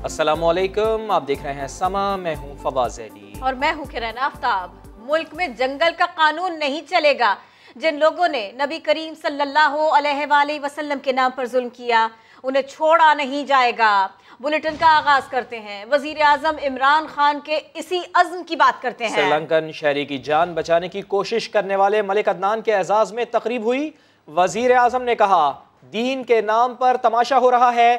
अस्सलामुअलैकुम, आप देख रहे हैं समा। मैं हूं फवाज अली और मैं हूं किरण आफ्ताब। मुल्क में जंगल का कानून नहीं चलेगा। जिन लोगों ने नबी करीम सल्लल्लाहु अलैहि वसल्लम के नाम पर जुल्म किया, उन्हें छोड़ा नहीं जाएगा। बुलेटिन का आगाज करते हैं। वजीर आजम इमरान खान के इसी अज़्म की बात करते हैं। श्रीलंकन शहरी की जान बचाने की कोशिश करने वाले मलिक अदनान के एजाज में तकरीब हुई। वजीर आजम ने कहा, दीन के नाम पर तमाशा हो रहा है,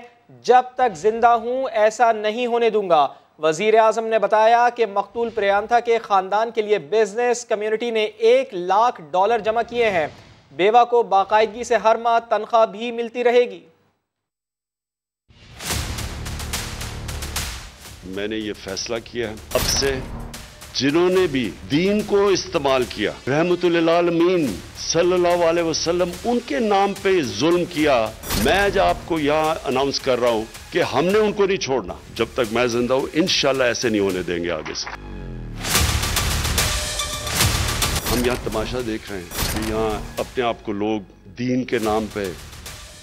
जब तक जिंदा हूं ऐसा नहीं होने दूंगा। वजीर आजम ने बताया कि मकतूल प्रियांथा के खानदान के लिए बिजनेस कम्युनिटी ने $1 लाख जमा किए हैं। बेवा को बाकायदगी से हर माह तनख्वाह भी मिलती रहेगी। मैंने ये फैसला किया है, अब से जिन्होंने भी दीन को इस्तेमाल किया, रहमतुल आलमीन सल्लल्लाहु अलैहि वसल्लम उनके नाम पे जुल्म किया, मैं आज आपको यहाँ अनाउंस कर रहा हूँ कि हमने उनको नहीं छोड़ना। जब तक मैं जिंदा हूँ इंशाल्लाह ऐसे नहीं होने देंगे आगे से। हम यहाँ तमाशा देख रहे हैं कि यहाँ अपने आप को लोग दीन के नाम पे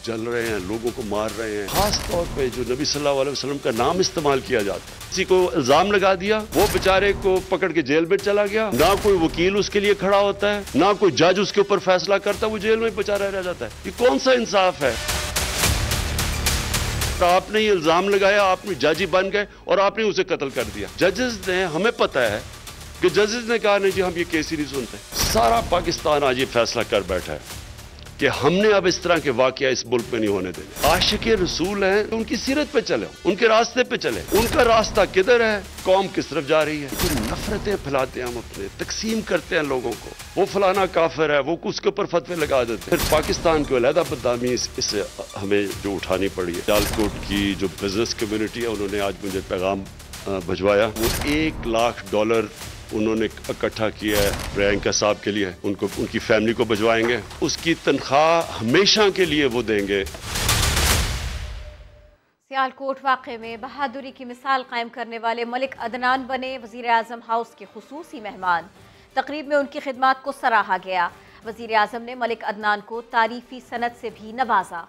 जल रहे हैं, लोगों को मार रहे हैं। खास तौर पे जो नबी सल्लल्लाहु अलैहि वसल्लम का नाम इस्तेमाल किया जाता है, किसी को इल्जाम लगा दिया, वो बेचारे को पकड़ के जेल में चला गया, ना कोई वकील उसके लिए खड़ा होता है, ना कोई जज उसके ऊपर फैसला करता, वो जेल में बेचारा रह जाता है। ये कौन सा इंसाफ है? तो आपने ये इल्जाम लगाया, आपने जज ही बन गए और आपने उसे कत्ल कर दिया। जजेस ने, हमें पता है कि जजेस ने कहा नहीं जी हम ये केस ही नहीं सुनते। सारा पाकिस्तान आज ये फैसला कर बैठा है कि हमने अब इस तरह के वाकया इस मुल्क में नहीं होने देने। आशिक़े रसूल हैं, उनकी सीरत पे चले, उनके रास्ते पे चले। उनका रास्ता किधर है, कौम किस तरफ जा रही है। नफरतें फैलाते हैं हम, अपने तकसीम करते हैं लोगों को, वो फलाना काफिर है, वो उसके ऊपर फतवे लगा देते हैं। फिर पाकिस्तान की अलहदा बदनामी इससे हमें जो उठानी पड़ी है। सियालकोट की जो बिजनेस कम्युनिटी है, उन्होंने आज मुझे पैगाम भिजवाया। वो $1 लाख उन्होंने इकट्ठा किया है प्रियंका साहब के लिए, उनको, उनकी फैमिली को भिजवाएंगे। उसकी तनख्वाह हमेशा के लिए वो देंगे। सियालकोट वाक़े में बहादुरी की मिसाल कायम करने वाले मलिक अदनान बने वज़ीर आज़म हाउस के खुसूसी मेहमान। तकरीब में उनकी खिदमात को सराहा गया। वज़ीर आज़म ने मलिक अदनान को तारीफी सनद से भी नवाजा।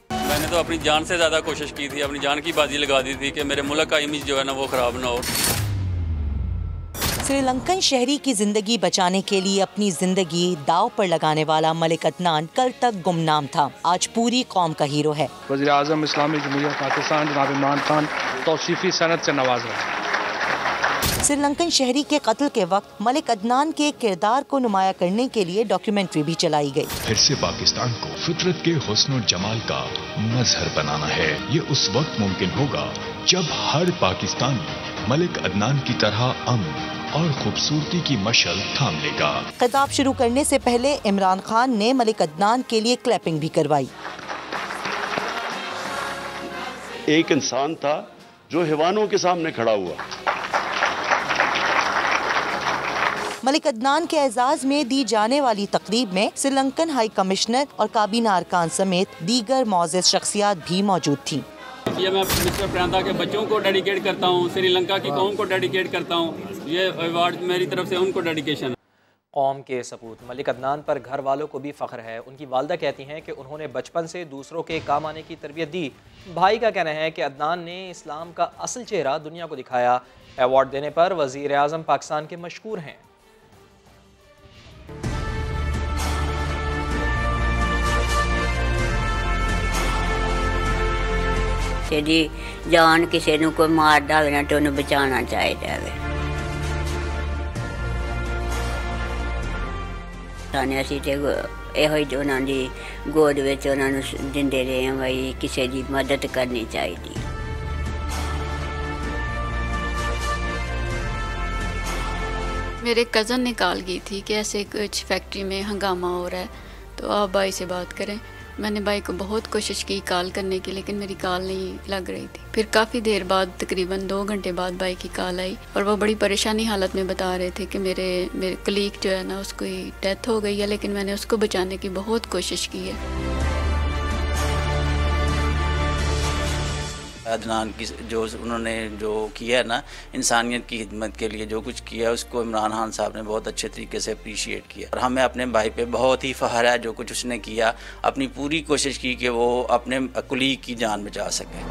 मैंने तो अपनी जान से ज़्यादा कोशिश की थी, अपनी जान की बाजी लगा दी थी कि मेरे मुल्क का इमेज जो है ना वो ख़राब ना हो। श्रीलंकन शहरी की जिंदगी बचाने के लिए अपनी जिंदगी दाव पर लगाने वाला मलिक अदनान कल तक गुमनाम था, आज पूरी कौम का हीरो है। वज़ीर आज़म इस्लामी जमहूरियत पाकिस्तान जनाब इमरान खान तौसीफी सनद से नवाज रहे। श्रीलंकन शहरी के कत्ल के वक्त मलिक अदनान के किरदार को नुमाया करने के लिए डॉक्यूमेंट्री भी चलाई गई। फिर से पाकिस्तान को फितरत के हुस्न और जमाल का मजहर बनाना है। ये उस वक्त मुमकिन होगा जब हर पाकिस्तानी मलिक अदनान की तरह अमन और खूबसूरती की मशल थाम लेगा। खिताब शुरू करने से पहले इमरान खान ने मलिक अदनान के लिए क्लैपिंग भी करवाई। एक इंसान था जो हैवानों के सामने खड़ा हुआ। मलिक अदनान के एजाज में दी जाने वाली तकरीब में श्रीलंकन हाई कमिश्नर और काबीना अरकान समेत दीगर मौजूद शख्सियात भी मौजूद थीं। ये मैं मिस्टर प्रियांता के बच्चों को डेडिकेट करता हूँ, श्रीलंका की कौम को डेडिकेट करता हूँ। ये अवार्ड मेरी तरफ से उनको डेडिकेशन है। कौम के सपूत मलिक अदनान पर घर वालों को भी फ़ख्र है। उनकी वालदा कहती हैं कि उन्होंने बचपन से दूसरों के काम आने की तरबियत दी। भाई का कहना है कि अदनान ने इस्लाम का असल चेहरा दुनिया को दिखाया। अवार्ड देने पर वज़ीर आज़म पाकिस्तान के मशकूर हैं। जी जान किसी को कोई मारदा होवे ना तो उन्हें बचाना चाहिए। असी तो यो उन्होंने गोद उन्होंने दिंदे रहे हैं भाई किसी की मदद करनी चाहिए। मेरे कज़न ने कॉल की थी कि ऐसे कुछ फैक्ट्री में हंगामा हो रहा है, तो आप भाई से बात करें। मैंने भाई को बहुत कोशिश की कॉल करने की, लेकिन मेरी कॉल नहीं लग रही थी। फिर काफ़ी देर बाद, तकरीबन 2 घंटे बाद भाई की कॉल आई और वो बड़ी परेशानी हालत में बता रहे थे कि मेरे कलीग जो है ना उसको डेथ हो गई है, लेकिन मैंने उसको बचाने की बहुत कोशिश की है। अदनान की जो उन्होंने जो किया है ना इंसानियत की खिदमत के लिए जो कुछ किया है उसको इमरान खान साहब ने बहुत अच्छे तरीके से अप्रिशिएट किया और हमें अपने भाई पे बहुत ही फ़ख्र है जो कुछ उसने किया। अपनी पूरी कोशिश की कि वो अपने कुलीग की जान बचा सके।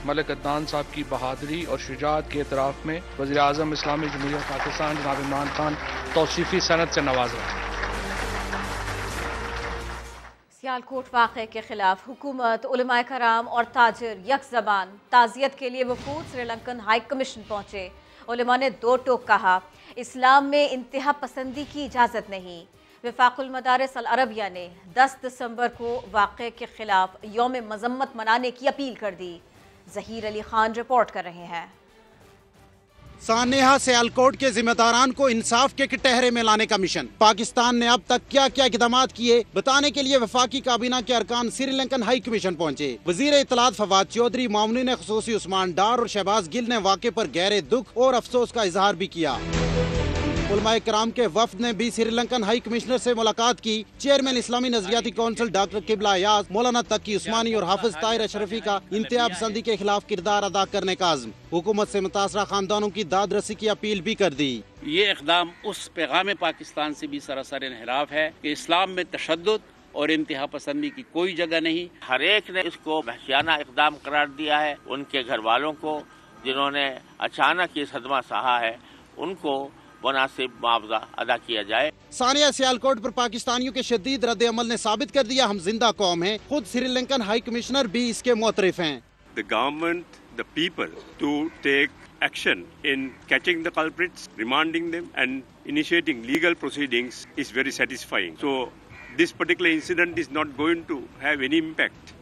मलिक अदनान साहब की बहादुरी और शुजाअत के एतराफ़ में वज़ीर आज़म इस्लामी जमहूरियत पाकिस्तान जनाब इमरान खान तौसीफ़ी सनद से नवाज रहे हैं। सियालकोट वाक़े के खिलाफ हुकूमत, उलमाए कराम और ताजिर यक ज़बान ताज़ियत के लिए वफूद श्रीलंकन हाई कमीशन पहुँचे। उलमा ने दो टोक कहा, इस्लाम में इंतहा पसंदी की इजाज़त नहीं। वफाकुल मदारिस अल अरबिया ने 10 दिसंबर को वाक़े के खिलाफ यौम मज़म्मत मनाने की अपील कर दी। ज़हीर अली खान रिपोर्ट कर रहे हैं। सानेहा सियालकोट के जिम्मेदारान को इंसाफ के कटहरे में लाने का मिशन। पाकिस्तान ने अब तक क्या क्या इक़दामात किए बताने के लिए वफाकी काबीना के अरकान श्रीलंकन हाई कमीशन पहुँचे। वज़ीर इत्तलात फवाद चौधरी, मामून ख़ुसूसी उस्मान डार और शहबाज गिल ने वाक़े पर गहरे दुख और अफसोस का इजहार भी किया। उलमाए कराम के वफ्द ने भी श्रीलंकन हाई कमिश्नर से मुलाकात की। चेयरमैन इस्लामी नजरियाती कौंसिल डॉक्टर किबला अयाज, मौलाना तकी उस्मानी और हाफिज ताहिर अशरफी का इंतहा पसंदी के खिलाफ किरदार अदा करने का अज़्म। हुकूमत से मुतासरा खानदानों की दाद रसी की अपील भी कर दी। ये इक़दाम उस पैगाम पाकिस्तान से भी सरासर इन्हिराफ है कि इस्लाम में तशद्दुद और इंतहा पसंदी की कोई जगह नहीं। हर एक ने इसको वहशियाना इक़दाम करार दिया है। उनके घर वालों को जिन्होंने अचानक ये सदमा सहा है, उनको मुनासिब मुआवजा अदा किया जाए। सानिया सियालकोट पर पाकिस्तानियों के शदीद रद्द अमल ने साबित कर दिया हम जिंदा कौम हैं। खुद श्रीलंकन हाई कमिश्नर भी इसके मुतरिफ हैं। The government, the people to take action in catching the culprits, remanding them and initiating legal proceedings is very satisfying. So this particular incident is not going to have any impact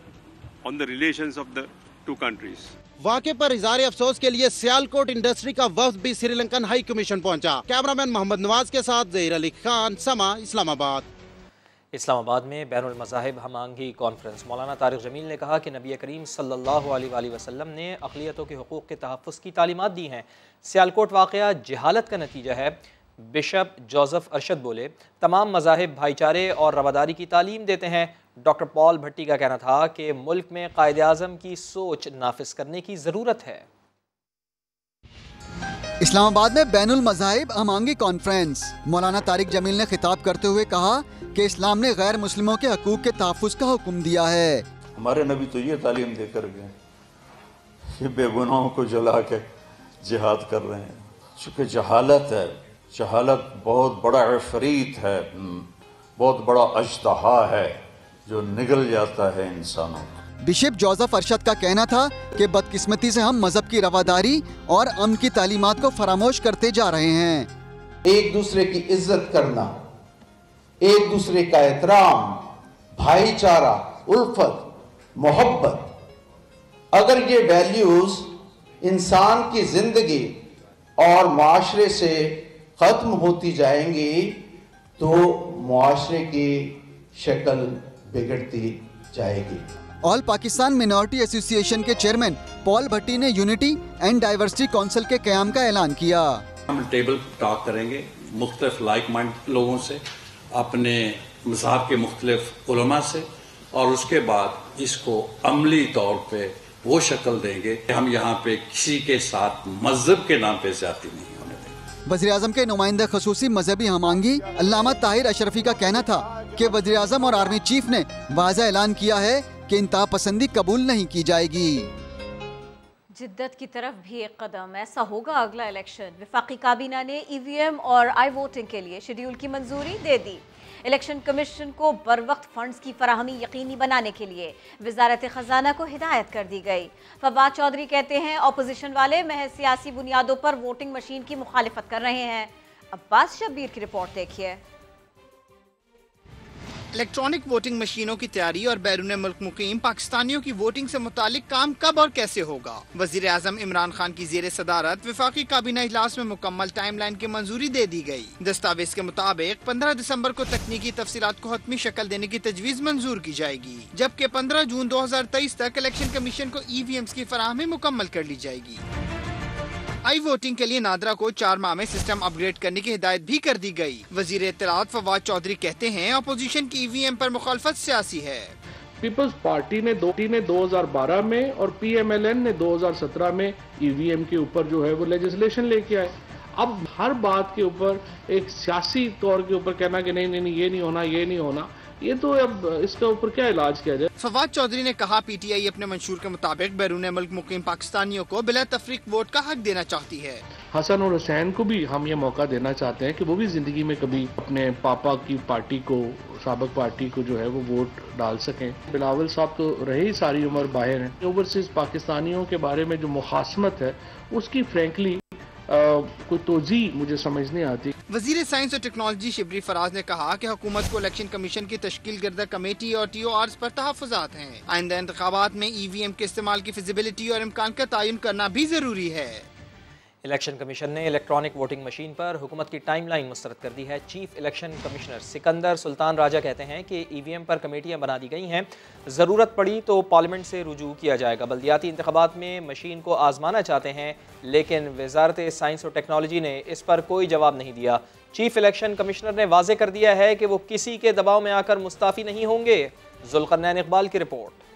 on the relations of the two countries. वाक़े पर इज़हार अफसोस के लिए Sialkot industry का वफ्द भी Sri Lankan high commission पहुंचा। Cameraman Mohammad Nawaz के साथ ज़हीर अली खान, समा, इस्लामाबाद। इस्लामाबाद में बैनुल मज़ाहिब हमांगी कॉन्फ्रेंस। मौलाना तारिक जमील ने कहा कि नबी करीम सल्लल्लाहु अलैहि वसल्लम ने अक़लियतों के हुकूक़ के तहफ़्फ़ुज़ की तालीमात दी हैं। सियालकोट वाक़या जहालत का नतीजा है। बिशप जोसेफ अरशद बोले, तमाम मज़ाहिब भाईचारे और रवादारी की तालीम देते हैं। डॉक्टर पॉल भट्टी का कहना था कि मुल्क में कायदे आज़म की सोच नाफिज करने की ज़रूरत है। इस्लामाबाद में बैनुल मज़ाहिब हमांगी कॉन्फ्रेंस। मौलाना तारिक जमील ने खिताब करते हुए कहा कि इस्लाम ने गैर मुस्लिमों के हकूक़ के तहफ़्फ़ुज़ का हुक्म दिया है। हमारे नबी तो ये तालीम देकर गए कि बेगुनाहों को जला के जिहाद कर रहे हैं। चूँकि जहालत है, जहालत बहुत बड़ा अफरीत है, बहुत बड़ा अजदहा है जो निगल जाता है इंसानों। बिशप जोसेफ अरशद का कहना था कि बदकिस्मती से हम मजहब की रवादारी और अमन की तालीमात को फरामोश करते जा रहे हैं। एक दूसरे की इज्जत करना, एक दूसरे का एहतराम, भाईचारा, उल्फत, मोहब्बत, अगर ये वैल्यूज इंसान की जिंदगी और मुआशरे से खत्म होती जाएंगी तो मुआशरे की शक्ल बिगड़ती जाएगी। ऑल पाकिस्तान मिनॉरिटी एसोसिएशन के चेयरमैन पॉल भट्टी ने यूनिटी एंड डाइवर्सिटी काउंसिल के क़याम का ऐलान किया। हम टेबल टॉक करेंगे मुख्तलिफ लाइक माइंड लोगों से, अपने मज़हब के मुख्तलिफ उलमा से, और उसके बाद इसको अमली तौर पे वो शक्ल देंगे कि हम यहाँ पे किसी के साथ मजहब के नाम पे ज़्यादती नहीं होने देंगे। वज़ीर आज़म के नुमाइंदा ख़ुसूसी मजहबी हमांगी अल्लामा ताहिर अशरफी का कहना था कि वज़ीर आज़म और आर्मी चीफ ने वाज़ा ऐलान किया है कि इंतहा पसंदी कबूल नहीं की जाएगी। जिद्दत की तरफ भी एक कदम, ऐसा होगा अगला इलेक्शन। वफाकी काबीना ने EVM और आई वोटिंग के लिए शेड्यूल की मंजूरी दे दी। इलेक्शन कमीशन को बर वक्त फंड्स की फराहमी यकीनी बनाने के लिए वजारत खजाना को हिदायत कर दी गई। फवाद चौधरी कहते हैं अपोजिशन वाले महज सियासी बुनियादों पर वोटिंग मशीन की मुखालिफत कर रहे हैं। अब्बास शब्बीर की रिपोर्ट देखिए। इलेक्ट्रॉनिक वोटिंग मशीनों की तैयारी और बैरून मुल्क मुकीम पाकिस्तानियों की वोटिंग से मुतालिक काम कब और कैसे होगा। वजीर आजम इमरान खान की जेर सदारत वफाकी काबीना इजलास में मुकम्मल टाइमलाइन की मंजूरी दे दी गई। दस्तावेज के मुताबिक 15 दिसंबर को तकनीकी तफसीलात को हतमी शक्ल देने की तजवीज मंजूर की जाएगी, जबकि 15 जून 2023 तक इलेक्शन कमीशन को EVMs की फराहमी मुकम्मल कर ली जाएगी। आई वोटिंग के लिए नादरा को 4 माह में सिस्टम अपग्रेड करने की हिदायत भी कर दी गई। वजीर इत्तलात फवाद चौधरी कहते हैं अपोजिशन की EVM पर मुखालफत सियासी है। पीपल्स पार्टी ने 2012 में और PMLN ने 2017 में EVM के ऊपर जो है वो लेजिस्लेशन लेके आए। अब हर बात के ऊपर एक सियासी तौर के ऊपर कहना कि नहीं ये नहीं होना, ये नहीं होना, ये तो अब इसके ऊपर क्या इलाज किया जाए। फवाद चौधरी ने कहा PTI अपने मंशूर के मुताबिक बैरून मुल्क मुकीम पाकिस्तानियों को बिला तफरीक वोट का हक देना चाहती है। हसन और हुसैन को भी हम ये मौका देना चाहते हैं कि वो भी जिंदगी में कभी अपने पापा की पार्टी को, साबिक पार्टी को जो है वो वोट डाल सकें। बिलावल साहब तो रहे ही सारी उम्र बाहर हैं। ओवरसीज पाकिस्तानियों के बारे में जो मुखासमत है उसकी फ्रेंकली कोई तोजी मुझे समझ नहीं आती। वजीर साइंस और टेक्नोलॉजी शिबरी फराज ने कहा कि हुकूमत को इलेक्शन कमीशन की तश्कील गर्दा कमेटी और TORs पर तहफ़्फ़ुज़ात हैं। आइंदा इंतखाबात में EVM के इस्तेमाल की फिजिबिलिटी और इम्कान का तयन करना भी जरूरी है। इलेक्शन कमीशन ने इलेक्ट्रॉनिक वोटिंग मशीन पर हुकूमत की टाइमलाइन मुस्तरद कर दी है। Chief election commissioner Sikandar Sultan Raja कहते हैं कि EVM पर कमेटियां बना दी गई हैं, ज़रूरत पड़ी तो पार्लियामेंट से रुजू किया जाएगा। बल्दियाती इंतखाबात में मशीन को आजमाना चाहते हैं, लेकिन वजारत साइंस और टेक्नोलॉजी ने इस पर कोई जवाब नहीं दिया। चीफ इलेक्शन कमिश्नर ने वाजे कर दिया है कि वो किसी के दबाव में आकर मुस्ताफ़ी नहीं होंगे। जुल्करनैन इकबाल की रिपोर्ट।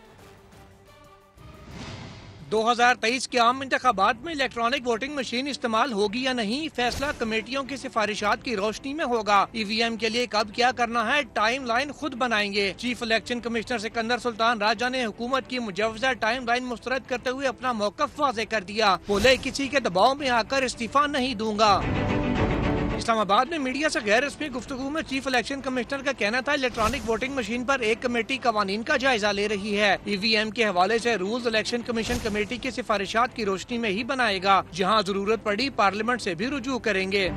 2023 के आम इंतखाबात में इलेक्ट्रॉनिक वोटिंग मशीन इस्तेमाल होगी या नहीं, फैसला कमेटियों की सिफारिशात की रोशनी में होगा। EVM के लिए कब क्या करना है, टाइम लाइन खुद बनाएंगे। Chief election commissioner Sikandar Sultan Raja ने हुकूमत की मुजव्वजा टाइम लाइन मुस्तरद करते हुए अपना मौक़िफ़ वाज़े कर दिया। बोले, किसी के दबाव में आकर इस्तीफा नहीं दूंगा। इस्लामाबाद में मीडिया से गैर रस्मी गुफ्तगू में चीफ इलेक्शन कमिश्नर का कहना था इलेक्ट्रॉनिक वोटिंग मशीन पर एक कमेटी कवानीन का जायजा ले रही है। EVM के हवाले से रूल्स इलेक्शन कमीशन कमेटी की सिफारिशात की रोशनी में ही बनाएगा। जहां जरूरत पड़ी पार्लियामेंट से भी रुजू करेंगे।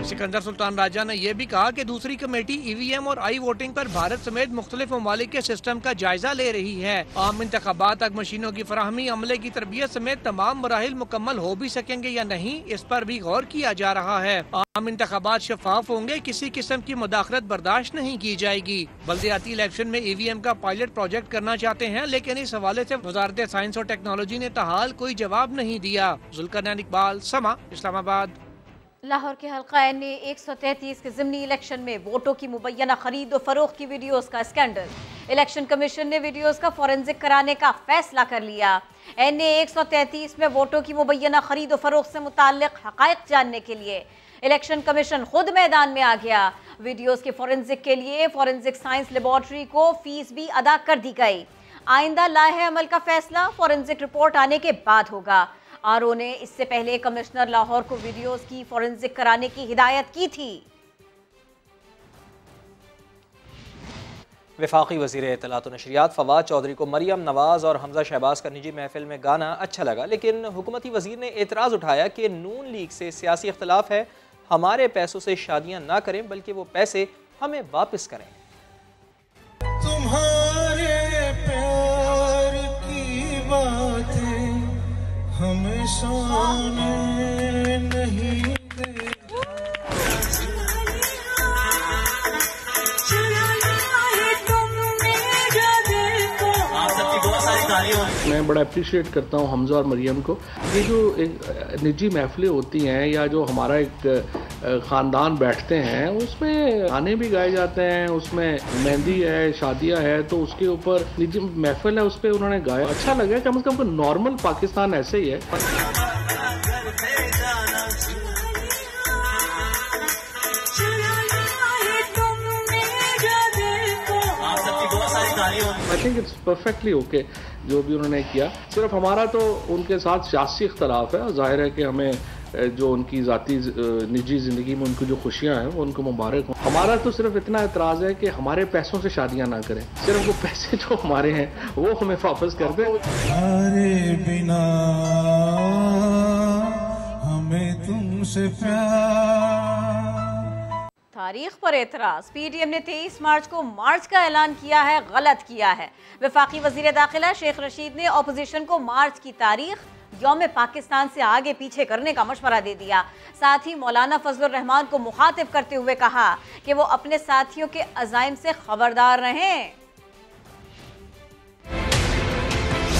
सिकंदर सुल्तान राजा ने यह भी कहा कि दूसरी कमेटी EVM और आई वोटिंग पर भारत समेत मुख्तलिफ ममालिक के सिस्टम का जायजा ले रही है। आम इंतखाबात तक मशीनों की फराहमी, अमले की तरबियत समेत तमाम मराहिल मुकम्मल हो भी सकेंगे या नहीं, इस पर भी गौर किया जा रहा है। आम इंतखाबात शफाफ होंगे, किसी किस्म की मुदाखलत बर्दाश्त नहीं की जाएगी। बल्दियाती इलेक्शन में EVM का पायलट प्रोजेक्ट करना चाहते हैं, लेकिन इस हवाले से वजारत साइंस और टेक्नोलॉजी ने ताहाल कोई जवाब नहीं दिया। जुल्करनैन इकबाल, समा, इस्लामाबाद। लाहौर के हल्का NA 133 के ज़िमनी इलेक्शन में वोटों की मुबैना खरीद और फरोख्त की वीडियोस का स्कैंडल। इलेक्शन कमीशन ने वीडियोस का फॉरेंसिक कराने का फैसला कर लिया। NA 133 में वोटों की मुबैना खरीद और फरोख्त से मुताल्लिक हक़ाइक़ जानने के लिए इलेक्शन कमीशन खुद मैदान में आ गया। वीडियोस के फॉरेंसिक के लिए फॉरेंसिक साइंस लेबॉर्ट्री को फीस भी अदा कर दी गई। आइंदा लाहे अमल का फैसला फॉरेंसिक रिपोर्ट आने के बाद होगा। RO ने इससे पहले कमिश्नर लाहौर को वीडियोस की फॉरेंसिक कराने की हिदायत की थी। वफाकी वज़ीर इत्तलात व नशरियात फवाद चौधरी को मरियम नवाज़ और हमजा शहबाज का निजी महफिल में गाना अच्छा लगा, लेकिन हुकूमती वज़ीर ने एतराज़ उठाया कि नून लीग से सियासी इख्तलाफ है, हमारे पैसों से शादियाँ ना करें बल्कि वो पैसे हमें वापस करें। तुम्हारे प्यार की बातें हमें सोने नहीं मैं बड़ा अप्रिशिएट करता हूँ हमजा और मरियम को। ये जो एक निजी महफिलें होती हैं या जो हमारा एक ख़ानदान बैठते हैं उसमें गाने भी गाए जाते हैं, उसमें मेहंदी है, शादियाँ है, तो उसके ऊपर निजी महफिल है उस पर उन्होंने गाया। अच्छा लगा, कम से कम नॉर्मल पाकिस्तान ऐसे ही है। I think it's perfectly okay जो भी उन्होंने किया। सिर्फ हमारा तो उनके साथ सियासी इख्तलाफ है। जाहिर है कि हमें जो उनकी ज़ाती निजी ज़िंदगी में उनको जो खुशियाँ हैं वो उनको मुबारक हों। हमारा तो सिर्फ इतना एतराज़ है कि हमारे पैसों से शादियाँ ना करें, सिर्फ वो पैसे जो हमारे हैं वो हमें वापस कर दें। तुम्हारे बिना हमें तुमसे प्यार। तारीख पर एतराज़। PDM ने 23 मार्च को मार्च का ऐलान किया है, गलत किया है। वफाकी वज़ीर दाखिला शेख रशीद ने अपोजिशन को मार्च की तारीख यौम पाकिस्तान से आगे पीछे करने का मशवरा दे दिया। साथ ही मौलाना फजलुर रहमान को मुखातिब करते हुए कहा कि वो अपने साथियों के अज़ाइम से खबरदार रहें।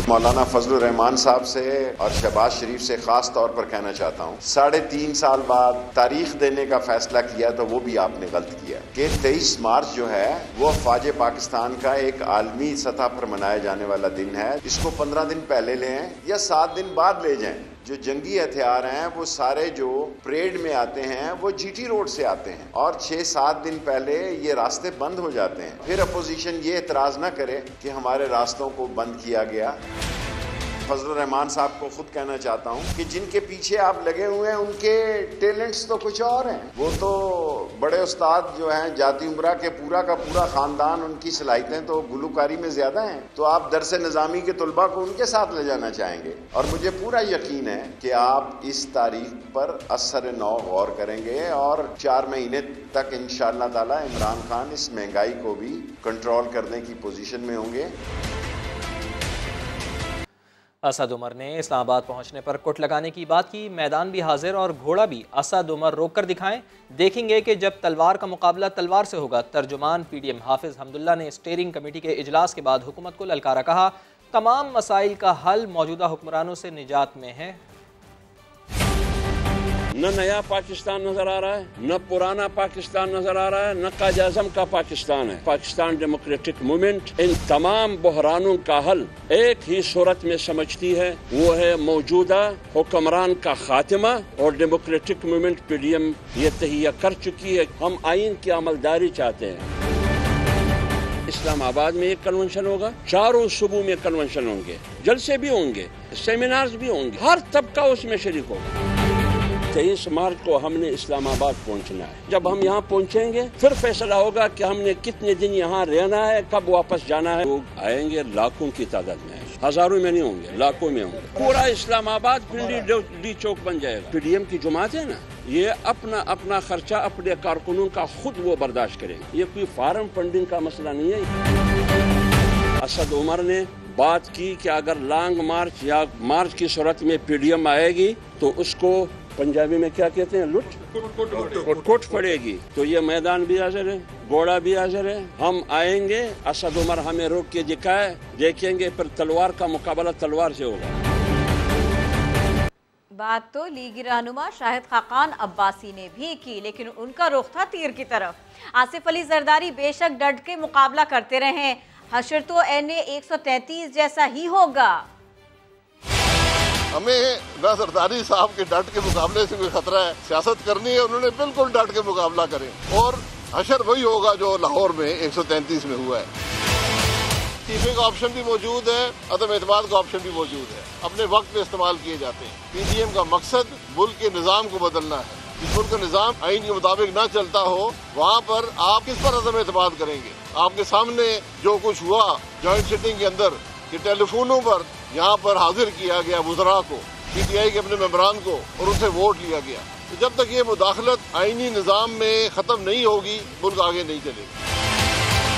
मौलाना फजलुर रहमान साहब से और शहबाज शरीफ से खास तौर पर कहना चाहता हूँ, 3.5 साल बाद तारीख देने का फैसला किया तो वो भी आपने गलत किया कि 23 मार्च जो है वो अफवाज पाकिस्तान का एक आलमी सतह पर मनाया जाने वाला दिन है। इसको 15 दिन पहले ले आएं या 7 दिन बाद ले जाएं, जो जंगी हथियार हैं वो सारे जो परेड में आते हैं वो जीटी रोड से आते हैं और 6-7 दिन पहले ये रास्ते बंद हो जाते हैं। फिर अपोजिशन ये एतराज ना करे कि हमारे रास्तों को बंद किया गया। फजलुर रहमान साहब को खुद कहना चाहता हूं कि जिनके पीछे आप लगे हुए हैं उनके टैलेंट्स तो कुछ और हैं। वो तो बड़े उस्ताद जो हैं, जाती उमरा के पूरा का पूरा खानदान, उनकी सलाहियतें तो गुलूकारी में ज्यादा हैं। तो आप दरसे निज़ामी के तुलबा को उनके साथ ले जाना चाहेंगे और मुझे पूरा यकीन है कि आप इस तारीख पर असर नौ गौर करेंगे और 4 महीने तक इंशाअल्लाह ताला इमरान खान इस महंगाई को भी कंट्रोल करने की पोजीशन में होंगे। असद उमर ने इस्लामाबाद पहुंचने पर कुट लगाने की बात की। मैदान भी हाजिर और घोड़ा भी। असद उमर रोक कर दिखाएं, देखेंगे कि जब तलवार का मुकाबला तलवार से होगा। तर्जुमान PDM हाफिज हमदुल्ला ने स्टीयरिंग कमेटी के इजलास के बाद हुकूमत को ललकारा। कहा, तमाम मसाइल का हल मौजूदा हुक्मरानों से निजात में है। न नया पाकिस्तान नजर आ रहा है, न पुराना पाकिस्तान नजर आ रहा है, न कायद आज़म का पाकिस्तान है। पाकिस्तान डेमोक्रेटिक मूवमेंट इन तमाम बहरानों का हल एक ही सूरत में समझती है, वो है मौजूदा हुक्मरान का खात्मा। और डेमोक्रेटिक मूवमेंट PDM ये तहिया कर चुकी है। हम आइन की अमलदारी चाहते हैं। इस्लामाबाद में एक कन्वेंशन होगा, चारों सूबों में कन्वेंशन होंगे, जलसे भी होंगे, सेमिनार्स भी होंगे, हर तबका उसमें शरीक होगा। 23 मार्च को हमने इस्लामाबाद पहुंचना है। जब हम यहाँ पहुंचेंगे फिर फैसला होगा कि हमने कितने दिन यहाँ रहना है, कब वापस जाना है। लोग आएंगे लाखों की तादाद में, हजारों में नहीं होंगे, लाखों में होंगे। पूरा इस्लामाबाद पिंडी चौक बन जाएगा। PDM की जमात है ना, ये अपना खर्चा अपने कारकुनों का खुद वो बर्दाश्त करेंगे। ये कोई फॉरेन फंडिंग का मसला नहीं है। असद उमर ने बात की कि अगर लॉन्ग मार्च या मार्च की सूरत में PDM आएगी तो उसको पंजाबी में क्या कहते हैं, कुट पड़ेगी। तो ये मैदान भी हाजिर है, घोड़ा भी हाजिर है। हम आएंगे, असद उमर हमें रोक के दिखाए, देखेंगे, फिर तलवार का मुकाबला तलवार से होगा। बात तो लीगी रहनुमा शाहिद खाकान अब्बासी ने भी की, लेकिन उनका रुख था तीर की तरफ। आसिफ अली जरदारी बेशक डट के मुकाबला करते रहे, हशर तो NA 133 जैसा ही होगा। हमें न जरदारी साहब के डट के मुकाबले से कोई खतरा है। सियासत करनी है, उन्होंने बिल्कुल डट के मुकाबला करें और हशर वही होगा जो लाहौर में 133 में हुआ है। इस्तीफे का ऑप्शन भी मौजूद है, अदम एतमाद का ऑप्शन भी मौजूद है, अपने वक्त पे इस्तेमाल किए जाते हैं। PDM का मकसद मुल्क के निज़ाम को बदलना है। जिस मुल्क का निज़ाम आइन के मुताबिक न चलता हो, वहाँ पर आप किस पर अदम एतमाद करेंगे। आपके सामने जो कुछ हुआ जॉइंट सिटिंग के अंदर कि टेलीफोनों पर यहाँ पर हाजिर किया गया वुज़रा को, PTI के अपने मेंबरान को, और उनसे वोट लिया गया। तो जब तक ये मुदाखलत आईनी निज़ाम में ख़त्म नहीं होगी, मुल्क आगे नहीं चलेगा।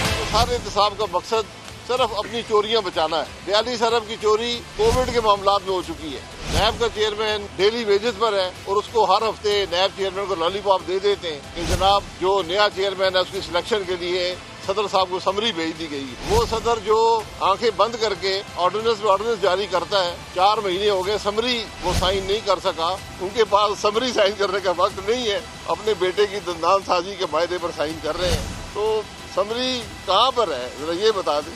तो सारे इंतसाब का मकसद सिर्फ अपनी चोरियां बचाना है। 42 अरब की चोरी कोविड के मामला में हो चुकी है। नैब का चेयरमैन डेली वेजेस पर है और उसको हर हफ्ते नैब चेयरमैन को लॉलीपॉप दे देते हैं कि जनाब जो नया चेयरमैन है उसकी सिलेक्शन के लिए सदर साहब को समरी भेज दी गई। वो सदर जो आंखें बंद करके ऑर्डिनेंस जारी करता है, 4 महीने हो गए, समरी वो साइन नहीं कर सका। उनके पास समरी साइन करने का वक्त नहीं है, अपने बेटे की दंदान साजी के वायदे पर साइन कर रहे हैं। तो समरी कहाँ पर है, जरा ये बता दें।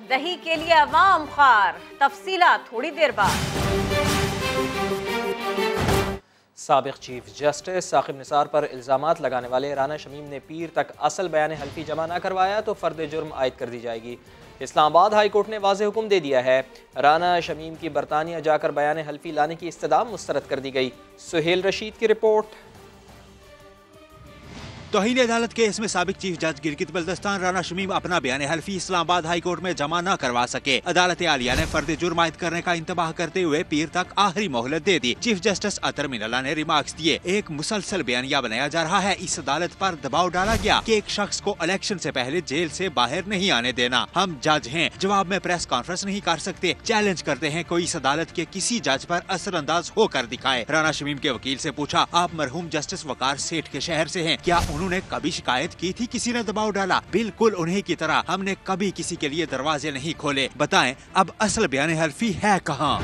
दही के लिए अवाम खार, तफसीला थोड़ी देर बाद। साबिक चीफ जस्टिस साकिब निसार पर इल्ज़ामात लगाने वाले राना शमीम ने पीर तक असल बयान हल्फी जमा न करवाया तो फर्द जुर्म आयद कर दी जाएगी। इस्लामाबाद हाई कोर्ट ने वाज़ेह हुक्म दे दिया है। राना शमीम की बरतानिया जाकर बयान हल्फी लाने की इस्तदा मुस्तरद कर दी गई। सुहेल रशीद की रिपोर्ट। तौहीन अदालत केस में साबिक चीफ जज गिरगित बल्दिस्तान राना शमीम अपना बयान हल्फी इस्लामाबाद हाई कोर्ट में जमा न करवा सके। अदालत आलिया ने फर्द जुर्म आयद करने का इंतबाह करते हुए पीर तक आखिरी मोहलत दे दी। चीफ जस्टिस अतर मिनल्ला ने रिमार्क्स दिए, एक मुसलसल बयानिया बनाया जा रहा है। इस अदालत पर दबाव डाला गया कि एक शख्स को इलेक्शन से पहले जेल से बाहर नहीं आने देना। हम जज हैं, जवाब में प्रेस कॉन्फ्रेंस नहीं कर सकते। चैलेंज करते हैं कोई इस अदालत के किसी जज पर असरअंदाज होकर दिखाए। राना शमीम के वकील से पूछा, आप मरहूम जस्टिस वकार सेठ के शहर से हैं, क्या उन्होंने कभी शिकायत की थी किसी ने दबाव डाला? बिल्कुल उन्हीं की तरह हमने कभी किसी के लिए दरवाजे नहीं खोले। बताएं अब असल बयान हल्फी है कहाँ?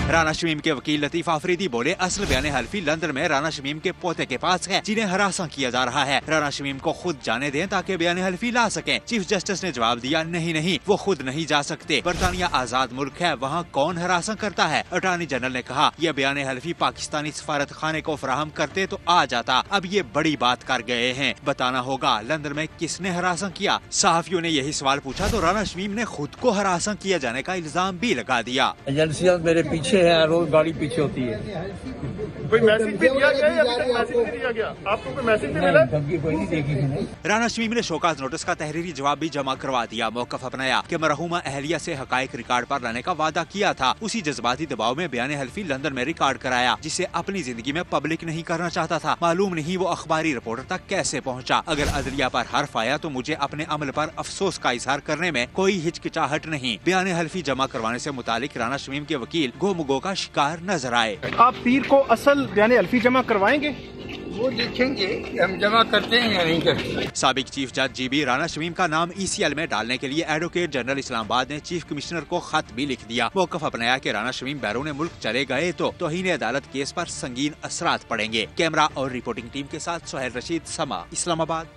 राना शमीम के वकील लतीफ आफरीदी बोले, असल बयान हल्फी लंदन में राना शमीम के पोते के पास है, जिन्हें हरासा किया जा रहा है। राना शमीम को खुद जाने दें ताकि बयान हल्फी ला सकें। चीफ जस्टिस ने जवाब दिया, नहीं, वो खुद नहीं जा सकते। बरतानिया आजाद मुल्क है, वहाँ कौन हरासा करता है। अटॉर्नी जनरल ने कहा, यह बयान हल्फी पाकिस्तानी सफारत खाने को फराहम करते तो आ जाता, अब ये बड़ी बात कर गए हैं। बताना होगा लंदन में किसने हरासा किया। सहाफियों ने यही सवाल पूछा तो राना शमीम ने खुद को हरासा किया जाने का इल्जाम भी लगा दिया। एजेंसियां मेरे पीछे है, रोज गाड़ी पीछे होती है। कोई मैसेज भी दिया गया या मैसेज भी दिया गया? आपको कोई मैसेज भी मिला? कोई नहीं देखी। राना शमीम ने शोकाज नोटिस का तहरीरी जवाब भी जमा करवा दिया। मौकफ अपनाया कि मरहुमा अहलिया से हकायक रिकॉर्ड पर लाने का वादा किया था। उसी जज्बाती दबाव में बयान हल्फी लंदन में रिकॉर्ड कराया, जिसे अपनी जिंदगी में पब्लिक नहीं करना चाहता था। मालूम नहीं वो अखबारी रिपोर्टर तक कैसे पहुँचा। अगर अदलिया पर हर्फ आया तो मुझे अपने अमल पर अफसोस का इजहार करने में कोई हिचकिचाहट नहीं। बयान हल्फी जमा करवाने से मुतालिक राना शमीम के वकील गोमुगो का शिकार नजर आए। आप पीर को असल बयान हल्फी जमा करवाएंगे? वो देखेंगे हम जमा करते हैं या नहीं करते। साबिक चीफ जज जीबी राना शमीम का नाम ECL में डालने के लिए एडवोकेट जनरल इस्लामाबाद ने चीफ कमिश्नर को खत भी लिख दिया। मौकफ अपनाया कि राना शमीम बैरून मुल्क चले गए तो तौहीन अदालत केस पर संगीन असरात पड़ेंगे। कैमरा और रिपोर्टिंग टीम के साथ सोहेल रशीद, समा, इस्लामाबाद।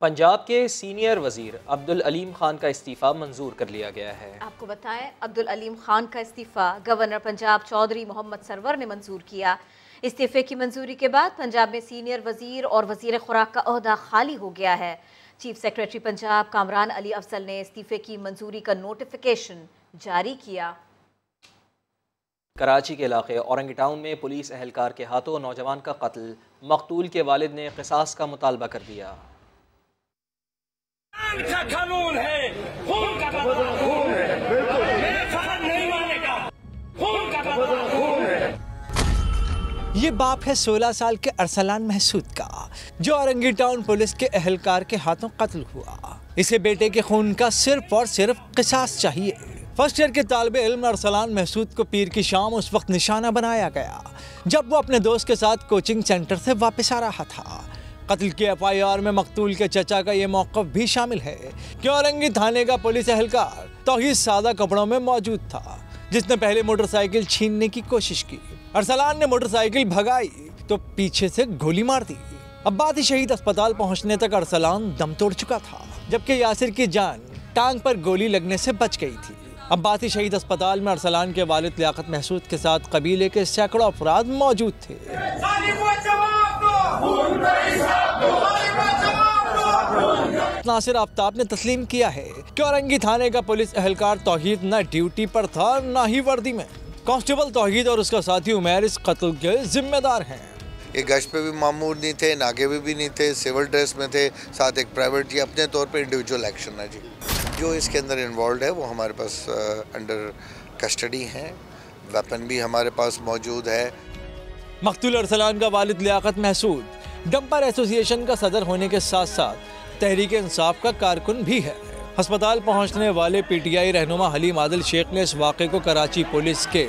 पंजाब के सीनियर वजीर अब्दुल अलीम खान का इस्तीफा मंजूर कर लिया गया है। आपको बताएं, अब्दुल अलीम खान का इस्तीफा गवर्नर पंजाब चौधरी मोहम्मद सरवर ने मंजूर किया। इस्तीफे की मंजूरी के बाद पंजाब में सीनियर वजीर और वजीर खुराक का ओहदा खाली हो गया है। चीफ सेक्रेटरी पंजाब कामरान अली अफजल ने इस्तीफे की मंजूरी का नोटिफिकेशन जारी किया। कराची के इलाके औरंगी टाउन में पुलिस एहलकार के हाथों नौजवान का कत्ल। मकतूल के वालिद ने क़िसास का मुतालबा कर दिया। का कानून है, खून का बदला खून है, मेरे फखर नहीं मानेगा, खून का बदला खून है। ये बाप है 16 साल के अरसलान महसूद का, जो औरंगी टाउन पुलिस के एहलकार के हाथों कत्ल हुआ। इसे बेटे के खून का सिर्फ और सिर्फ क़िसास चाहिए। फर्स्ट ईयर के तालिबे इल्म अरसलान महसूद को पीर की शाम उस वक्त निशाना बनाया गया जब वो अपने दोस्त के साथ कोचिंग सेंटर से वापस आ रहा था। कत्ल के FIR में मकतूल के चचा का ये मौक़िफ़ भी शामिल है कि औरंगी थाने का पुलिस एहलकार तौहीद सादा कपड़ों में मौजूद था, जिसने पहले मोटरसाइकिल छीनने की कोशिश की। अरसलान ने मोटरसाइकिल भगाई तो पीछे से गोली मार दी। अब बात ही शहीद अस्पताल पहुंचने तक अरसलान दम तोड़ चुका था, जबकि यासिर की जान टांग पर गोली लगने से बच गई थी। अब बात ही शहीद अस्पताल में अरसलान के वालिद लियाकत महसूद के साथ कबीले के सैकड़ों अफराद मौजूद थे। नासिर आफ्ताब ने तस्लीम किया है कि औरंगी थाने का पुलिस एहलकार तौहीद न ड्यूटी पर था न ही वर्दी में। कांस्टेबल तौहीद और उसका साथी उमैर इस कत्ल के जिम्मेदार हैं। एक गश्त पे भी मामूर नहीं थे, नाके पे भी नहीं थे, सिविल ड्रेस में थे, साथ एक प्राइवेट जी अपने तौर पे इंडिविजुअल एक्शन है जी। जो इसके अंदर इन्वॉल्व है वो हमारे पास अंडर कस्टडी हैं, वेपन भी हमारे पास मौजूद है। मकतूल अरसलान का वालिद लियाकत महसूद डंपर एसोसिएशन का सदर होने के साथ साथ तहरीक इंसाफ का कारकुन भी है। अस्पताल पहुंचने वाले PTI रहनुमा हलीम आदिल शेख ने इस वाक़े को कराची पुलिस के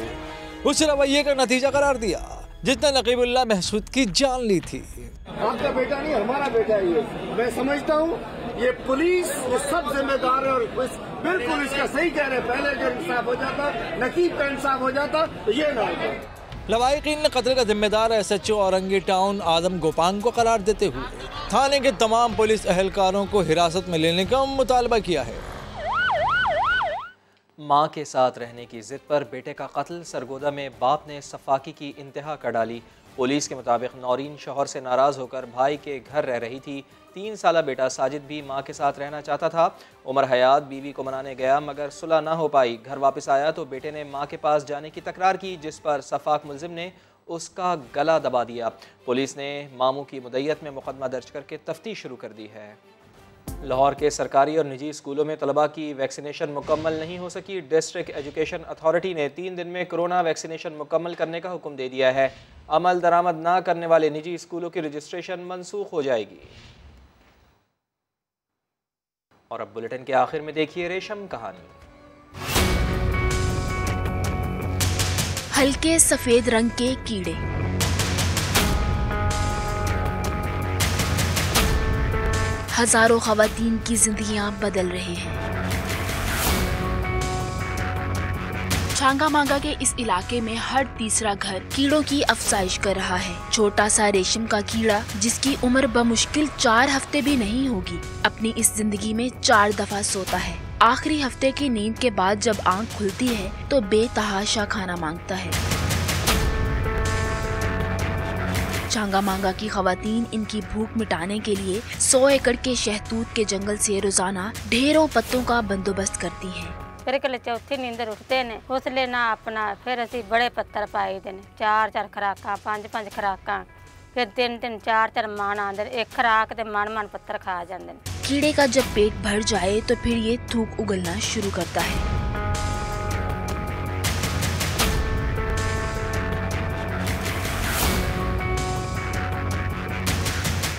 उस रवैये का नतीजा करार दिया जिसने नकीबुल्लाह महसूद की जान ली थी। आपका बेटा नहीं, हमारा बेटा है ये। मैं समझता हूँ ये पुलिस ये सब जिम्मेदार है और बिल्कुल इसका सही कह रहे हैं। पहले अगर इंसाफ हो जाता, नकीब का इंसाफ हो जाता तो ये ना होता। लवाहिकीन ने कत्ल का जिम्मेदार SHO औरंगी टाउन आदम गोपांग को करार देते हुए थाने के तमाम पुलिस एहलकारों को हिरासत में लेने का मुतालबा किया है। मां के साथ रहने की जिद पर बेटे का कत्ल। सरगोदा में बाप ने सफाकी की इंतहा कर डाली। पुलिस के मुताबिक नौरीन शौहर से नाराज़ होकर भाई के घर रह रही थी। 3 साला बेटा साजिद भी मां के साथ रहना चाहता था। उमर हयात बीवी को मनाने गया मगर सुलह ना हो पाई। घर वापस आया तो बेटे ने मां के पास जाने की तकरार की, जिस पर सफाक मुलजिम ने उसका गला दबा दिया। पुलिस ने मामू की मुद्दत में मुकदमा दर्ज करके तफ्तीश शुरू कर दी है। लाहौर के सरकारी और निजी स्कूलों में तलबा की वैक्सीनेशन मुकम्मल नहीं हो सकी। डिस्ट्रिक्ट एजुकेशन अथॉरिटी ने 3 दिन में कोरोना वैक्सीनेशन मुकम्मल करने का हुक्म दे दिया है। अमल दरामद ना करने वाले निजी स्कूलों की रजिस्ट्रेशन मनसूख हो जाएगी। और अब बुलेटिन के आखिर में देखिए रेशम कहानी। हल्के सफेद रंग के कीड़े, हजारों खवातीन की जिंदगियां बदल रहे हैं। छांगा मांगा के इस इलाके में हर तीसरा घर कीड़ों की अफसाइश कर रहा है। छोटा सा रेशम का कीड़ा जिसकी उम्र बमुश्किल 4 हफ्ते भी नहीं होगी, अपनी इस जिंदगी में 4 दफा सोता है। आखिरी हफ्ते की नींद के बाद जब आंख खुलती है तो बेतहाशा खाना मांगता है। छांगा मांगा की खवातीन इनकी भूख मिटाने के लिए 100 एकड़ के शहतूत के जंगल से रोजाना ढेरों पत्तों का बंदोबस्त करती हैं। फिर कल चौथी नींदर उठते ने उसले ना अपना फिर असी बड़े पत्थर पाई देने 4-4 खुराकां 5-5 खुराकां फिर 3-3 4-4 मन आंदे एक खुराक ते मन पत्थर खा जांदे। कीड़े का जब पेट भर जाए तो फिर ये थूक उगलना शुरू करता है।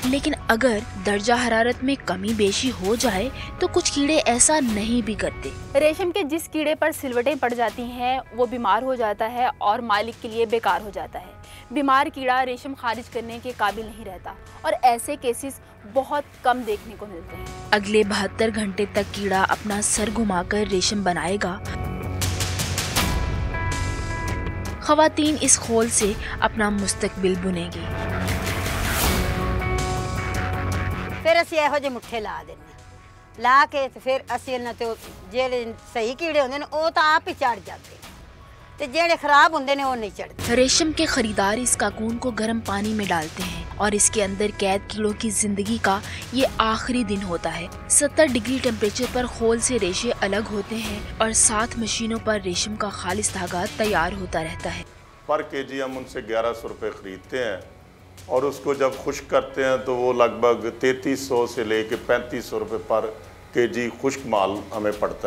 लेकिन अगर दर्जा हरारत में कमी बेशी हो जाए तो कुछ कीड़े ऐसा नहीं भी करते। रेशम के जिस कीड़े पर सिलवटें पड़ जाती हैं वो बीमार हो जाता है और मालिक के लिए बेकार हो जाता है। बीमार कीड़ा रेशम खारिज करने के काबिल नहीं रहता और ऐसे केसेस बहुत कम देखने को मिलते हैं। अगले 72 घंटे तक कीड़ा अपना सर घुमाकर रेशम बनाएगा। खवातीन इस खोल से अपना मुस्तकबिल बुनेगी। फिर असी ਇਹੋ ਜਿਹੇ ਮੁੱਠੇ ਲਾ ਦਿੰਦੇ ਲਾ ਕੇ ਤੇ ਫਿਰ ਅਸੀਂ ਇਹਨਾਂ ਤੇ ਜਿਹੜੇ ਸਹੀ ਕੀੜੇ ਹੁੰਦੇ ਨੇ ਉਹ ਤਾਂ ਆਪ ਹੀ ਚੜ ਜਾਂਦੇ ਤੇ ਜਿਹੜੇ ਖਰਾਬ ਹੁੰਦੇ ਨੇ ਉਹ ਨਹੀਂ ਚੜਦੇ। रेशम के खरीदार इस काकून को गर्म पानी में डालते हैं और इसके अंदर कैद कीड़ों की जिंदगी का ये आखिरी दिन होता है। 70 डिग्री टेम्परेचर पर खोल से रेशे अलग होते हैं और 7 मशीनों पर रेशम का खालिस धागा तैयार होता रहता है। पर केजी हम उनसे 1100 रुपये खरीदते हैं और उसको जब खुश्क करते हैं तो वो लगभग 3300 से लेके 3500 रुपये पर केजी खुश्क माल हमें पड़ता है।